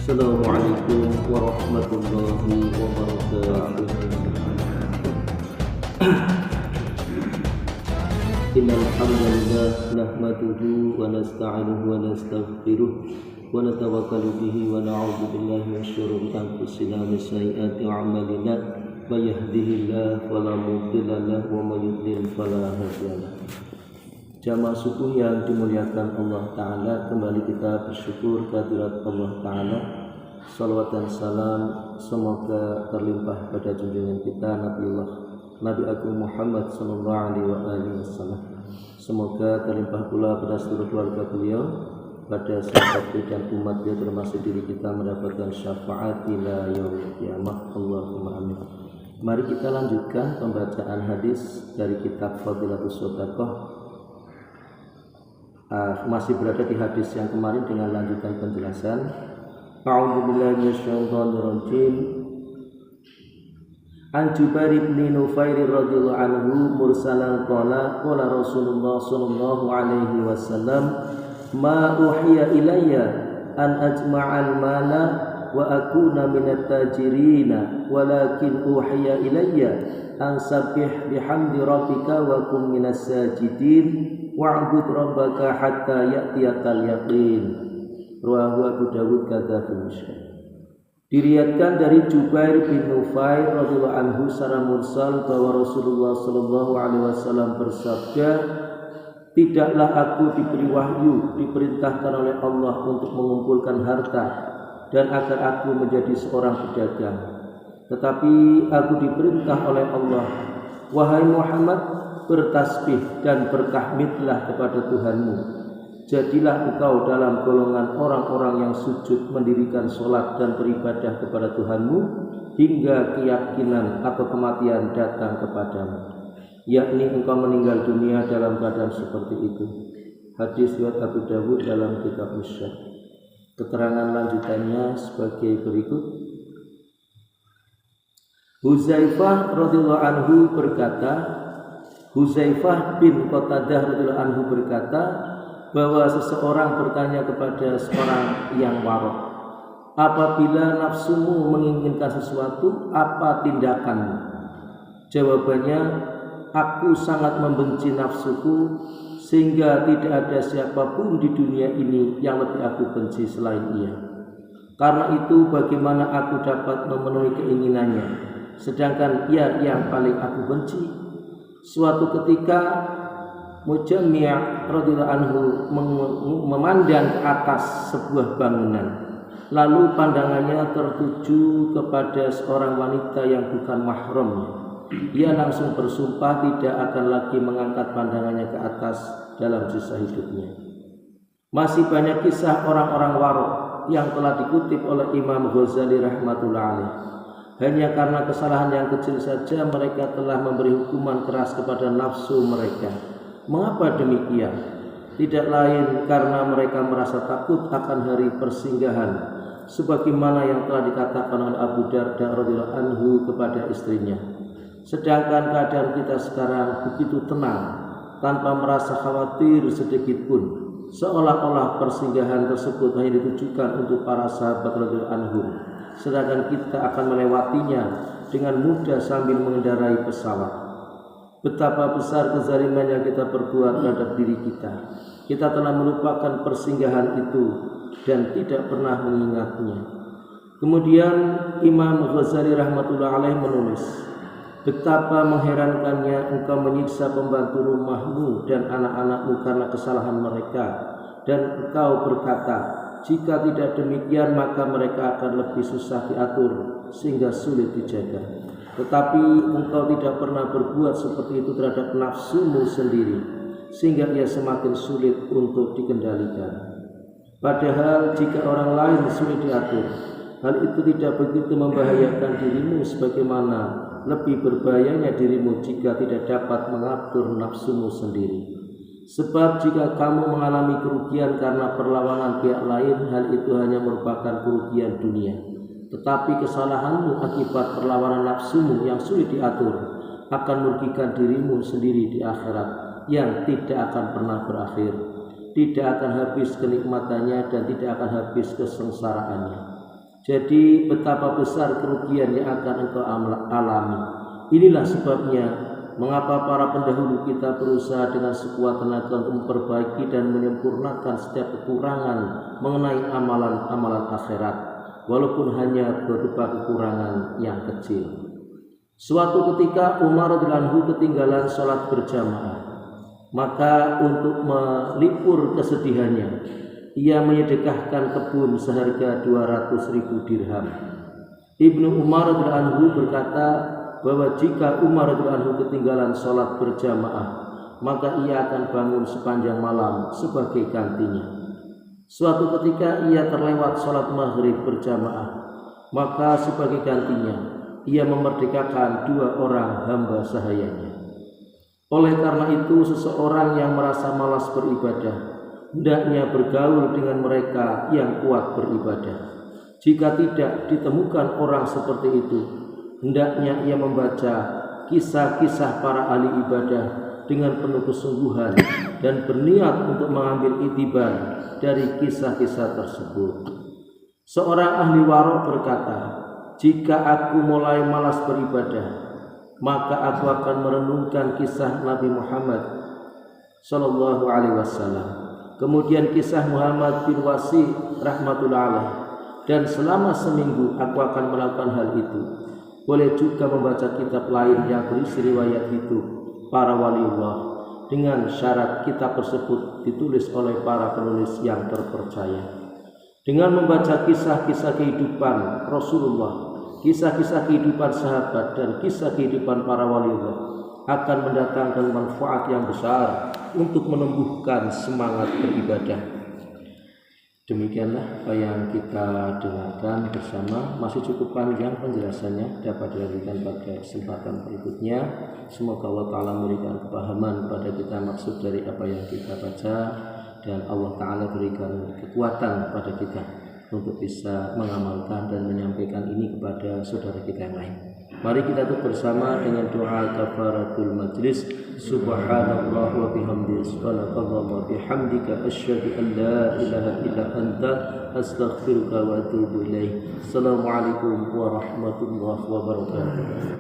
Assalamualaikum warahmatullahi wabarakatuh. Innal hamdalillah nahmaduhu wa nasta'inuhu wa nastaghfiruh wa natawakkalu bihi wa na'udzu billahi min syururi anfusina wa min sayyiati a'malina may yahdihillahu fala mudilla lahu wa may yudlil fala hadiya lahu. Jamaah subuh yang dimuliakan Allah Ta'ala, kembali kita bersyukur kehadirat Allah Ta'ala. Salawat dan salam semoga terlimpah pada junjungan kita Nabi Agung Muhammad sallallahu alaihi wasallam. Semoga terlimpah pula pada seluruh keluarga beliau, pada sahabat dan umat dia, termasuk diri kita mendapatkan syafaat ila yaumil qiyamah. Allahumma amin. Mari kita lanjutkan pembacaan hadis dari kitab Fadilatus Shadaqah. Masih berada di hadis yang kemarin dengan lanjutan penjelasan. A'udzubillahi minasyaitonir rajim. An Jubair bin Nufair radhiyallahu anhu mursalan qala Rasulullah sallallahu alaihi wasallam ma uhiya ilayya an ajma'al mala wa akuna minat tajirina walakin uhiya ilayya an sabbih bihamdi rabbika wa kum minas sajidin wa'bud rabbaka hatta ya'tiyakal yaqin. Rawahu Abu Dawud kata Muslim. Diriwayatkan dari Jubair bin Nufair radhiyallahu anhu secara mursal bahwa Rasulullah sallallahu alaihi wasallam bersabda, tidaklah aku diberi wahyu diperintahkan oleh Allah untuk mengumpulkan harta dan agar aku menjadi seorang pedagang, tetapi aku diperintah oleh Allah, wahai Muhammad, bertasbih dan bertahmidlah kepada Tuhanmu. Jadilah engkau dalam golongan orang-orang yang sujud, mendirikan sholat dan beribadah kepada Tuhanmu hingga keyakinan atau kematian datang kepadamu, yakni engkau meninggal dunia dalam keadaan seperti itu. Hadis riwayat Abu Dawud dalam kitab Musyad. Keterangan lanjutannya sebagai berikut. Huzaifah radhiyallahu anhu berkata, Huzaifah bin Qatadah radhiyallahu anhu berkata bahwa seseorang bertanya kepada seorang yang warok, apabila nafsumu menginginkan sesuatu, apa tindakanmu? Jawabannya, aku sangat membenci nafsuku sehingga tidak ada siapapun di dunia ini yang lebih aku benci selain ia. Karena itu bagaimana aku dapat memenuhi keinginannya sedangkan ia yang paling aku benci? Suatu ketika Mujammi' radhiyallahu anhu memandang ke atas sebuah bangunan, lalu pandangannya tertuju kepada seorang wanita yang bukan mahramnya. Ia langsung bersumpah tidak akan lagi mengangkat pandangannya ke atas dalam sisa hidupnya. Masih banyak kisah orang-orang warok yang telah dikutip oleh Imam Ghazali rahmatullah alaih. Hanya karena kesalahan yang kecil saja mereka telah memberi hukuman keras kepada nafsu mereka. Mengapa demikian? Tidak lain karena mereka merasa takut akan hari persinggahan, sebagaimana yang telah dikatakan oleh Abu Darda radhiyallahu anhu kepada istrinya. Sedangkan keadaan kita sekarang begitu tenang, tanpa merasa khawatir sedikit pun, seolah-olah persinggahan tersebut hanya ditujukan untuk para sahabat radhiyallahu anhum, sedangkan kita akan melewatinya dengan mudah sambil mengendarai pesawat. Betapa besar kezaliman yang kita perbuat terhadap diri kita. Kita telah melupakan persinggahan itu dan tidak pernah mengingatnya. Kemudian Imam Ghazali rahmatullah alaih menulis, betapa mengherankannya engkau menyiksa pembantu rumahmu dan anak-anakmu karena kesalahan mereka, dan engkau berkata, jika tidak demikian maka mereka akan lebih susah diatur sehingga sulit dijaga. Tetapi engkau tidak pernah berbuat seperti itu terhadap nafsumu sendiri, sehingga ia semakin sulit untuk dikendalikan. Padahal jika orang lain sulit diatur, hal itu tidak begitu membahayakan dirimu sebagaimana lebih berbahayanya dirimu jika tidak dapat mengatur nafsumu sendiri. Sebab jika kamu mengalami kerugian karena perlawanan pihak lain, hal itu hanya merupakan kerugian dunia. Tetapi kesalahanmu akibat perlawanan nafsumu yang sulit diatur akan merugikan dirimu sendiri di akhirat yang tidak akan pernah berakhir. tidak akan habis kenikmatannya dan tidak akan habis kesengsaraannya. Jadi betapa besar kerugian yang akan engkau alami. Inilah sebabnya mengapa para pendahulu kita berusaha dengan sekuat tenaga untuk memperbaiki dan menyempurnakan setiap kekurangan mengenai amalan-amalan akhirat, walaupun hanya berupa kekurangan yang kecil. Suatu ketika Umar radhiyallahu anhu ketinggalan sholat berjamaah. Maka untuk melipur kesedihannya, ia menyedekahkan kebun seharga 200.000 dirham. Ibnu Umar radhiyallahu anhu berkata bahwa jika Umar radhiyallahu anhu ketinggalan sholat berjamaah, maka ia akan bangun sepanjang malam sebagai gantinya. Suatu ketika ia terlewat sholat maghrib berjamaah, maka sebagai gantinya ia memerdekakan 2 orang hamba sahayanya. Oleh karena itu, seseorang yang merasa malas beribadah hendaknya bergaul dengan mereka yang kuat beribadah. Jika tidak ditemukan orang seperti itu, hendaknya ia membaca kisah-kisah para ahli ibadah dengan penuh kesungguhan dan berniat untuk mengambil iktibar dari kisah-kisah tersebut. Seorang ahli warok berkata, "Jika aku mulai malas beribadah, maka aku akan merenungkan kisah Nabi Muhammad sallallahu alaihi wasallam, kemudian kisah Muhammad bin Wasi rahmatullah alaih, dan selama seminggu aku akan melakukan hal itu. Boleh juga membaca kitab lain yang berisi riwayat hidup para waliullah, dengan syarat kitab tersebut ditulis oleh para penulis yang terpercaya. Dengan membaca kisah-kisah kehidupan Rasulullah, kisah-kisah kehidupan sahabat, dan kisah kehidupan para waliullah akan mendatangkan manfaat yang besar untuk menumbuhkan semangat beribadah." Demikianlah apa yang kita dengarkan bersama. Masih cukup panjang penjelasannya, dapat dilanjutkan pada kesempatan berikutnya. Semoga Allah Ta'ala memberikan kepahaman pada kita maksud dari apa yang kita baca, dan Allah Ta'ala berikan kekuatan pada kita untuk bisa mengamalkan dan menyampaikan ini kepada saudara kita yang lain. Mari kita tutup bersama dengan doa kafaratul majlis. Subhanallah wa bihamdihi, subhanallah wa bihamdika, asyhadu an la ilaha illa anta, astaghfiruka wa atubu ilaik. Assalamualaikum warahmatullahi wabarakatuh.